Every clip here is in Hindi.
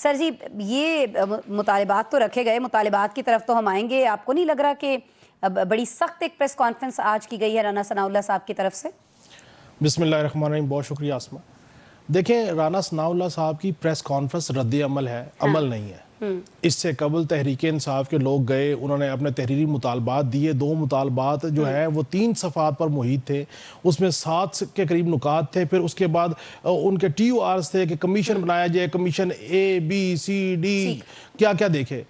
सर जी, ये मुतालिबात तो रखे गए, मुतालिबात की तरफ तो हम आएंगे। आपको नहीं लग रहा कि बड़ी सख्त एक प्रेस कॉन्फ्रेंस आज की गई है राना सनाउल्लाह साहब की तरफ से? बिस्मिल्लाहिर्रहमानिर्रहीम, बहुत शुक्रिया आसमा। देखें, राना सनाउल्लाह साहब की प्रेस कॉन्फ्रेंस रद्द अमल है, अमल नहीं है। इससे कबल तहरीक इंसाफ के लोग गए, उन्होंने अपने तहरीरी मुतालबात दिए। 2 मुतालबात जो है वो 3 सफ़ात पर मुहित थे, उसमें 7 के करीब नुकात थे। फिर उसके बाद उनके TORs थे कि कमीशन बनाया जाए, कमीशन ABCD क्या क्या देखे।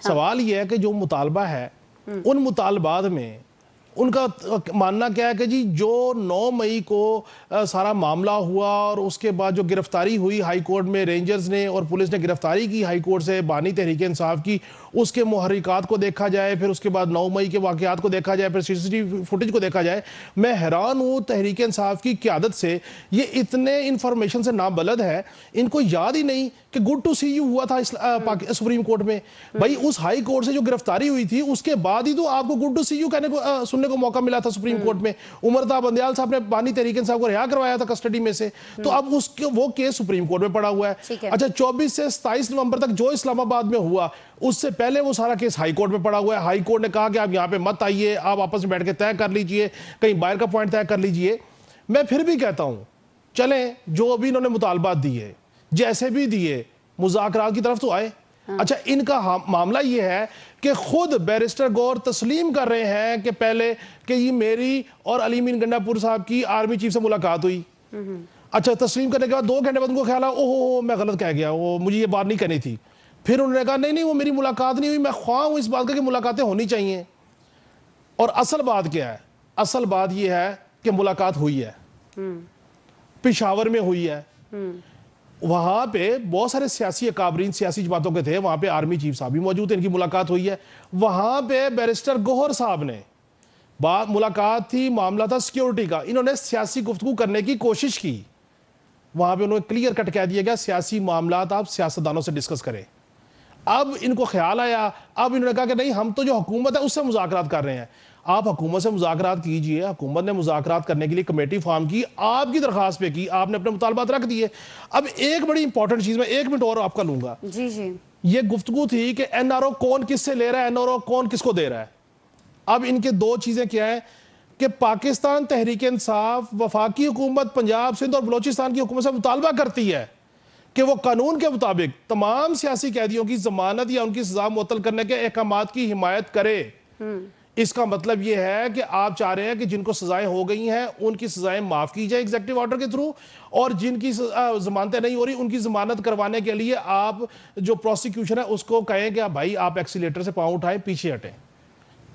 सवाल यह है कि जो मुतालबा है उन मुतालबात में उनका मानना क्या है कि जी जो 9 मई को सारा मामला हुआ और उसके बाद जो गिरफ्तारी हुई हाई कोर्ट में, रेंजर्स ने और पुलिस ने गिरफ्तारी की हाई कोर्ट से बानी तहरीक इंसाफ की, उसके मुहर्रिकात को देखा जाए, फिर उसके बाद 9 मई के वाक़यात को देखा जाए, फिर CCTV फुटेज को देखा जाए। मैं हैरान हूँ तहरीक इंसाफ की क़यादत से, ये इतने इंफॉर्मेशन से नाबलद है, इनको याद ही नहीं कि गुड टू सी यू हुआ था सुप्रीम कोर्ट में। भाई उस हाई कोर्ट से जो गिरफ्तारी हुई थी उसके बाद ही तो आपको गुड टू सी यू कहने को सुनने को मौका मिला था सुप्रीम कोर्ट में। उमरता बंदयाल साहब ने बानी तहरीक इंसाफ को रिहा करवाया था कस्टडी में से। तो अब उसके वो केस सुप्रीम कोर्ट में पड़ा हुआ है। अच्छा, 24 से 27 नवंबर तक जो इस्लामाबाद में हुआ, उससे पहले वो सारा केस हाई कोर्ट में पड़ा हुआ है। हाई कोर्ट ने कहा कि आप यहाँ पे मत आइए, आप आपस में बैठ के तय कर लीजिए, कहीं बाहर का पॉइंट तय कर लीजिए। मैं फिर भी कहता हूँ, चलें, जो अभी इन्होंने मुतालबात दिए, जैसे भी दिए, मुज़ाकरात की तरफ तो आए। अच्छा, इनका मामला ये है कि खुद बैरिस्टर गौर तस्लीम कर रहे हैं कि पहले कि ये मेरी और अली मीन गंडापुर साहब की आर्मी चीफ से मुलाकात हुई। अच्छा, तस्लीम करने के बाद 2 घंटे बाद उनको ख्याल आया, ओहो मैं गलत कह गया, वो मुझे ये बात नहीं करनी थी। फिर उन्होंने कहा नहीं नहीं, वो मेरी मुलाकात नहीं हुई, मैं ख्वाह हूं इस बात का कि मुलाकातें होनी चाहिए। और असल बात क्या है? असल बात यह है कि मुलाकात हुई है, पेशावर में हुई है। वहां पे बहुत सारे सियासी अकाबरीन सियासी जमातों के थे, वहां पे आर्मी चीफ साहब भी मौजूद थे, इनकी मुलाकात हुई है। वहां पे बैरिस्टर गौहर साहब ने बात मुलाकात थी, मामला था सिक्योरिटी का, इन्होंने सियासी गुफ्तगू करने की कोशिश की। वहां पे उन्होंने क्लियर कट कह दिया गया सियासी मामला आप सियासतदानों से डिस्कस करें। अब इनको ख्याल आया, अब इन्होंने कहा कि नहीं, हम तो जो हुकूमत है उससे मुज़ाकरात कर रहे हैं। आप हुकूमत से मुज़ाकरात कीजिए, हुकूमत ने मुज़ाकरात करने के लिए कमेटी फॉर्म की, आपकी दरख्वास्त पे की, आपने अपने मुतालबात रख दिए। अब एक बड़ी इंपॉर्टेंट चीज, मैं 1 मिनट और आपका लूंगा। जी जी, ये गुफ्तगू थी कि NRO कौन किससे ले रहा है, NRO कौन किसको दे रहा है। अब इनके 2 चीजें क्या है कि पाकिस्तान तहरीक इंसाफ वफाकी हुकूमत पंजाब, सिंध और बलोचिस्तान की हुकूमत से मुतालबा करती है कि वो कानून के मुताबिक तमाम सियासी कैदियों की जमानत या उनकी सजा मुअत्तल करने के अहकामात की हिमायत करे। इसका मतलब यह है कि आप चाह रहे हैं कि जिनको सजाएं हो गई हैं उनकी सजाएं माफ की जाए एग्जीक्यूटिव ऑर्डर के थ्रू, और जिनकी जमानतें नहीं हो रही उनकी जमानत करवाने के लिए आप जो प्रोसिक्यूशन है उसको कहें कि भाई आप एक्सीलेटर से पांव उठाएं, पीछे हटें।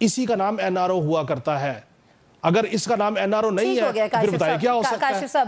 इसी का नाम NRO हुआ करता है। अगर इसका नाम NRO नहीं है, फिर बताइए क्या हो सकता है।